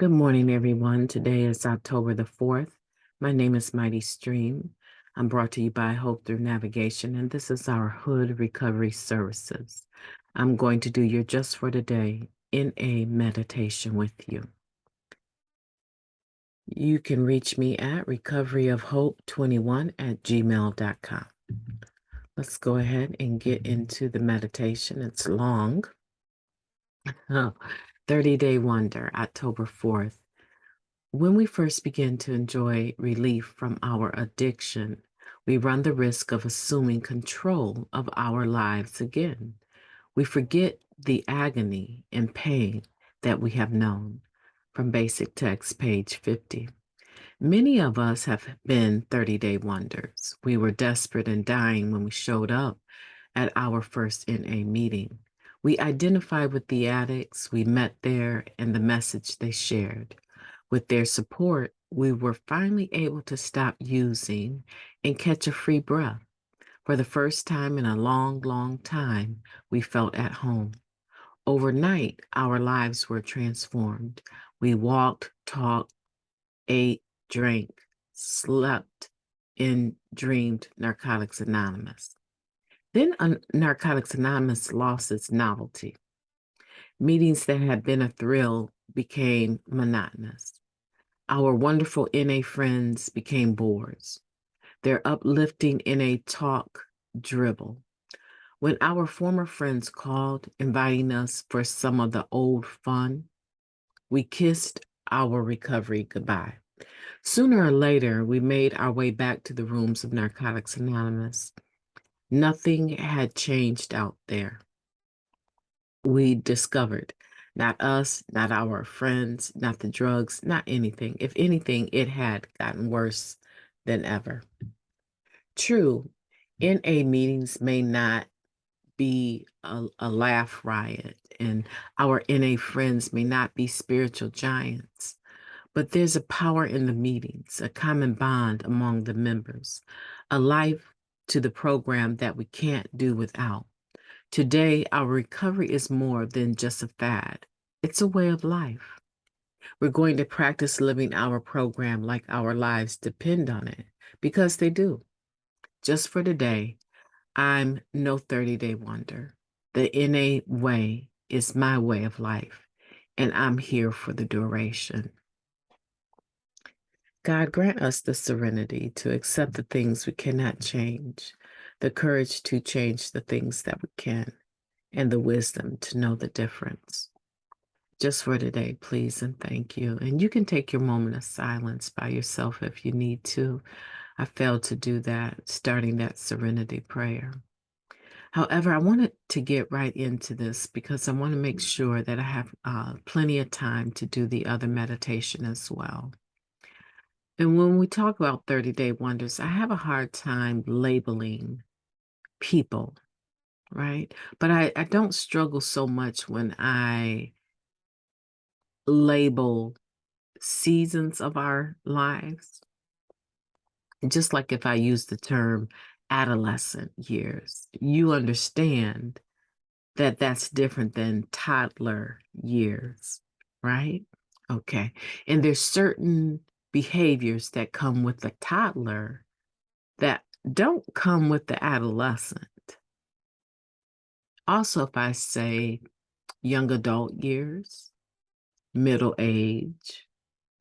Good morning, everyone. Today is October the 4th. My name is MightyStream. I'm brought to you by Hope Through Navigation, and this is our H.O.O.D Recovery Services. I'm going to do your Just for Today in a meditation with you. You can reach me at recoveryofhope21@gmail.com. Let's go ahead and get into the meditation. It's long. 30-Day Wonder, October 4th. When we first begin to enjoy relief from our addiction, we run the risk of assuming control of our lives again. We forget the agony and pain that we have known. From Basic Text, page 50. Many of us have been 30-day wonders. We were desperate and dying when we showed up at our first NA meeting. We identified with the addicts we met there and the message they shared. With their support, we were finally able to stop using and catch a free breath. For the first time in a long, long time, we felt at home. Overnight, our lives were transformed. We walked, talked, ate, drank, slept, and dreamed Narcotics Anonymous. Then Narcotics Anonymous lost its novelty. Meetings that had been a thrill became monotonous. Our wonderful NA friends became bores. Their uplifting NA talk drivel. When our former friends called, inviting us for some of the old fun, we kissed our recovery goodbye. Sooner or later, we made our way back to the rooms of Narcotics Anonymous. Nothing had changed out there. We discovered not us, not our friends, not the drugs, not anything. If anything, it had gotten worse than ever. True, NA meetings may not be a laugh riot, and our NA friends may not be spiritual giants, but there's a power in the meetings, a common bond among the members, a life to the program that we can't do without. Today, our recovery is more than just a fad. It's a way of life. We're going to practice living our program like our lives depend on it, because they do. Just for today, I'm no 30-day wonder. The NA way is my way of life, and I'm here for the duration. God, grant us the serenity to accept the things we cannot change, the courage to change the things that we can, and the wisdom to know the difference. Just for today, please and thank you. And you can take your moment of silence by yourself if you need to. I failed to do that, starting that serenity prayer. However, I wanted to get right into this because I want to make sure that I have plenty of time to do the other meditation as well. And when we talk about 30-day wonders, I have a hard time labeling people, right? But I don't struggle so much when I label seasons of our lives. Just like if I use the term adolescent years, you understand that that's different than toddler years, right? Okay. And there's certain behaviors that come with the toddler that don't come with the adolescent. Also, if I say young adult years, middle age,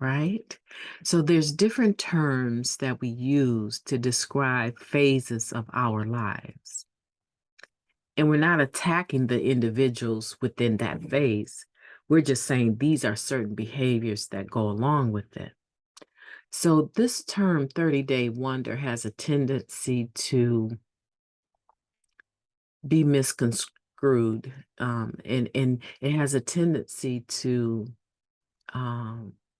right? So there's different terms that we use to describe phases of our lives. And we're not attacking the individuals within that phase. We're just saying these are certain behaviors that go along with it. So this term 30-day wonder has a tendency to be misconstrued, and it has a tendency to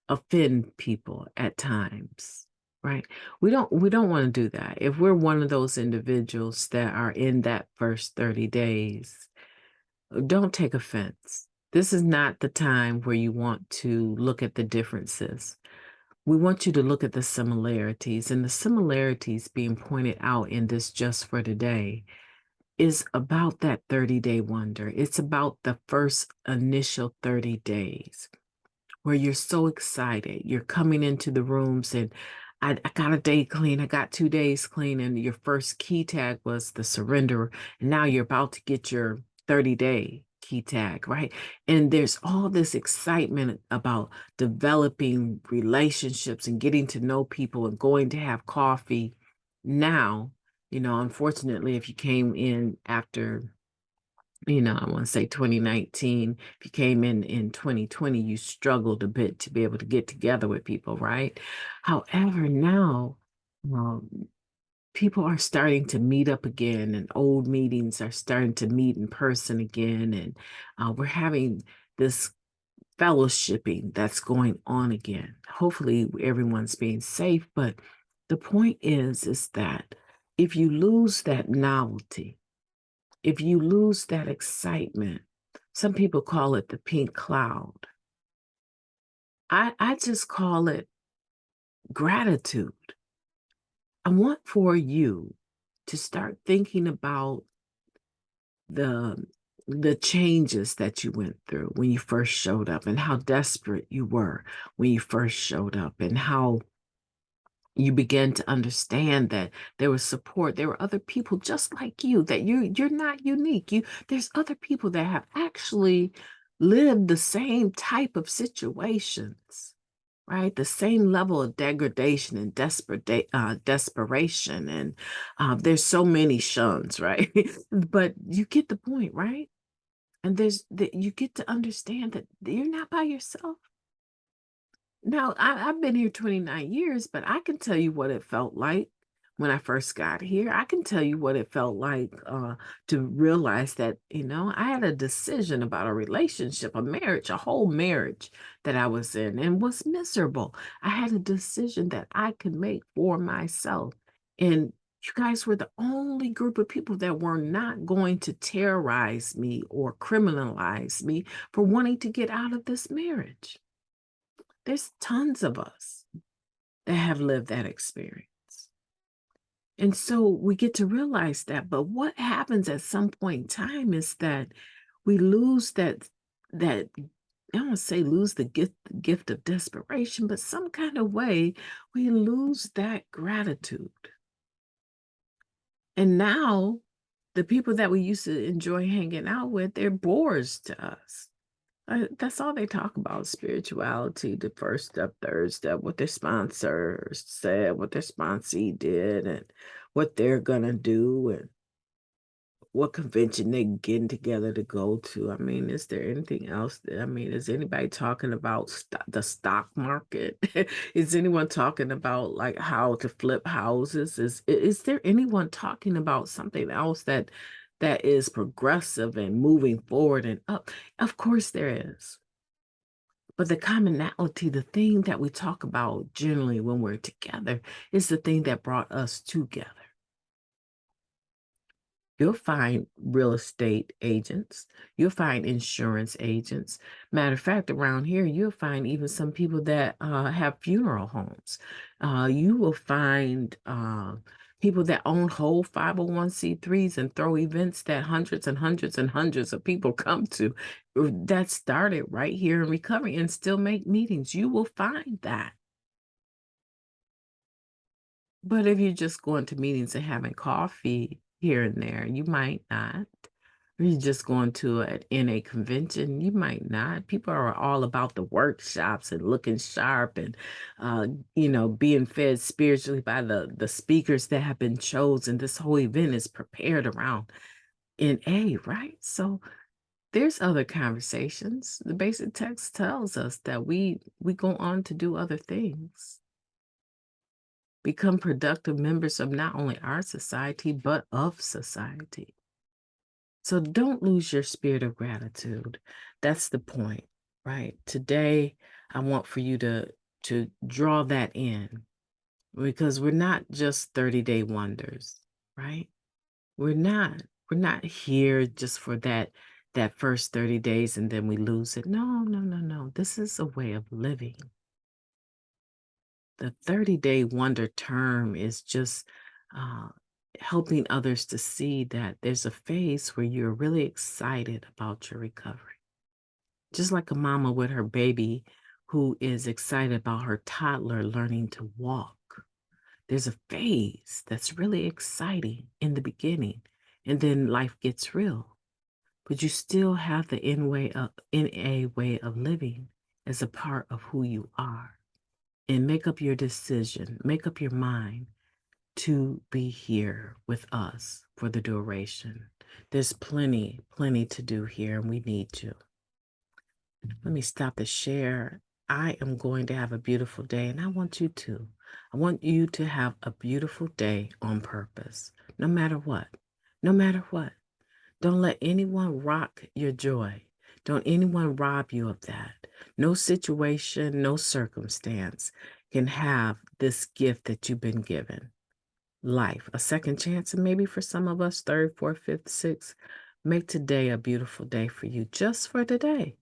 offend people at times, right? We don't want to do that. If we're one of those individuals that are in that first 30 days, don't take offense. This is not the time where you want to look at the differences. We want you to look at the similarities, and the similarities being pointed out in this Just for Today is about that 30-day wonder. It's about the first initial 30 days. where you're so excited. You're coming into the rooms and I got a day clean, I got 2 days clean, and your first key tag was the surrender. And now you're about to get your 30-day key tag, right? And there's all this excitement about developing relationships and getting to know people and going to have coffee. Now, unfortunately, if you came in after, I want to say 2019. If you came in 2020, you struggled a bit to be able to get together with people, right? However, now, people are starting to meet up again, and old meetings are starting to meet in person again. And we're having this fellowshipping that's going on again. Hopefully, everyone's being safe. But the point is that if you lose that novelty, if you lose that excitement, some people call it the pink cloud. I just call it gratitude. I want for you to start thinking about the the changes that you went through when you first showed up, and how desperate you were when you first showed up, and how you begin to understand that there was support. There were other people just like you, that you're not unique. There's other people that have actually lived the same type of situations, right? The same level of degradation and desperation. And there's so many shuns, right? But you get the point, right? And you get to understand that you're not by yourself. Now, I've been here 29 years, but I can tell you what it felt like when I first got here. I can tell you what it felt like to realize that, I had a decision about a relationship, a marriage, a whole marriage that I was in, and was miserable. I had a decision that I could make for myself. And you guys were the only group of people that were not going to terrorize me or criminalize me for wanting to get out of this marriage. There's tons of us that have lived that experience. And so we get to realize that. But what happens at some point in time is that we lose that I don't want to say lose the gift of desperation, but some kind of way we lose that gratitude. And now the people that we used to enjoy hanging out with, they're bores to us. That's all they talk about, spirituality, the first step, third step, what their sponsors said, what their sponsee did, and what they're going to do, and what convention they're getting together to go to. I mean, is there anything else? Is anybody talking about the stock market? Is anyone talking about like how to flip houses? Is there anyone talking about something else that is progressive and moving forward and up? Of course there is. But the commonality, the thing that we talk about generally when we're together, is the thing that brought us together. You'll find real estate agents. You'll find insurance agents. Matter of fact, around here, you'll find even some people that have funeral homes. You will find people that own whole 501(c)(3)s and throw events that hundreds and hundreds and hundreds of people come to, that started right here in recovery, and still make meetings. You will find that. But if you're just going to meetings and having coffee here and there, you might not. Or you're just going to an NA convention, you might not. People are all about the workshops and looking sharp, and being fed spiritually by the speakers that have been chosen. This whole event is prepared around NA, right? So there's other conversations. The basic text tells us that we go on to do other things, become productive members of not only our society, but of society. So don't lose your spirit of gratitude. That's the point, right? Today, I want for you to draw that in, because we're not just 30-day wonders, right? We're not. We're not here just for that first 30 days and then we lose it. No, no, no, no. This is a way of living. The 30-day wonder term is just uh, helping others to see that there's a phase where you're really excited about your recovery. Just like a mama with her baby who is excited about her toddler learning to walk. There's a phase that's really exciting in the beginning, and then life gets real. But you still have the NA way of living as a part of who you are. And make up your decision, make up your mind to be here with us for the duration. There's plenty, plenty to do here, and we need to. Let me stop the share. I am going to have a beautiful day, and I want you to. I want you to have a beautiful day on purpose, no matter what. No matter what. Don't let anyone rock your joy. Don't anyone rob you of that. No situation, no circumstance can have this gift that you've been given. Life, a second chance, and maybe for some of us, third, fourth, fifth, sixth. Make today a beautiful day for you, just for today.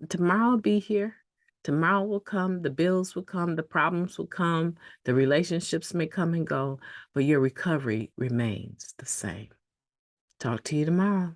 Tomorrow will be here. Tomorrow will come. The bills will come. The problems will come. The relationships may come and go, but your recovery remains the same. Talk to you tomorrow.